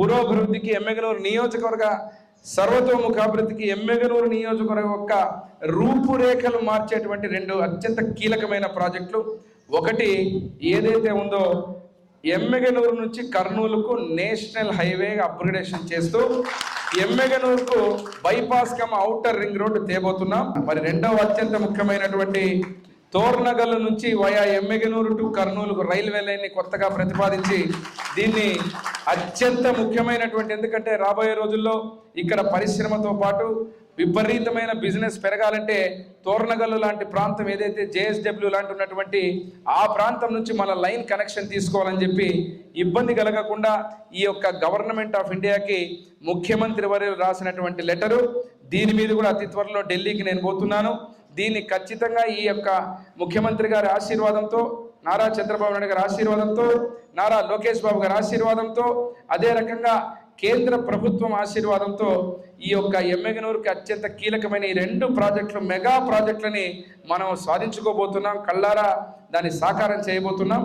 పురోభివృద్ధికి ఎమ్మెగనూరు నియోజకవర్గ సర్వతోముఖాభివృద్ధికి ఎమ్మెగనూరు నియోజకవర్గ యొక్క రూపురేఖలు మార్చేటువంటి రెండు అత్యంత కీలకమైన ప్రాజెక్టులు. ఒకటి ఏదైతే ఉందో ఎమ్మెగనూరు నుంచి కర్నూలుకు నేషనల్ హైవే అప్గ్రేడేషన్ చేస్తూ ఎమ్మెగనూరుకు bypass cum outer ring road తేబోతున్నాం. మరి రెండవ అత్యంత ముఖ్యమైనటువంటి తోర్నగల్ నుంచి వయా ఎమ్మెగనూరు టు కర్నూలుకు రైల్వే లైన్ని కొత్తగా ప్రతిపాదించి దీన్ని అత్యంత ముఖ్యమైనటువంటి, ఎందుకంటే రాబోయే రోజుల్లో ఇక్కడ పరిశ్రమతో పాటు విపరీతమైన బిజినెస్ పెరగాలంటే తోర్నగల్లు లాంటి ప్రాంతం ఏదైతే జేఎస్డబ్ల్యూ లాంటి ఉన్నటువంటి ఆ ప్రాంతం నుంచి మన లైన్ కనెక్షన్ తీసుకోవాలని చెప్పి ఇబ్బంది కలగకుండా ఈ యొక్క గవర్నమెంట్ ఆఫ్ ఇండియాకి ముఖ్యమంత్రి వర్యులు రాసినటువంటి లెటరు. దీని మీద కూడా అతి త్వరలో ఢిల్లీకి నేను పోతున్నాను. దీన్ని ఖచ్చితంగా ఈ యొక్క ముఖ్యమంత్రి గారి ఆశీర్వాదంతో, నారా చంద్రబాబు నాయుడు గారి ఆశీర్వాదంతో, నారా లోకేష్ బాబు గారి ఆశీర్వాదంతో, అదే రకంగా కేంద్ర ప్రభుత్వం ఆశీర్వాదంతో ఈ యొక్క ఎమ్మెగనూరుకి అత్యంత కీలకమైన ఈ రెండు ప్రాజెక్టులు, మెగా ప్రాజెక్టులని మనం సాధించుకోబోతున్నాం. కళ్ళారా దాన్ని సాకారం చేయబోతున్నాం.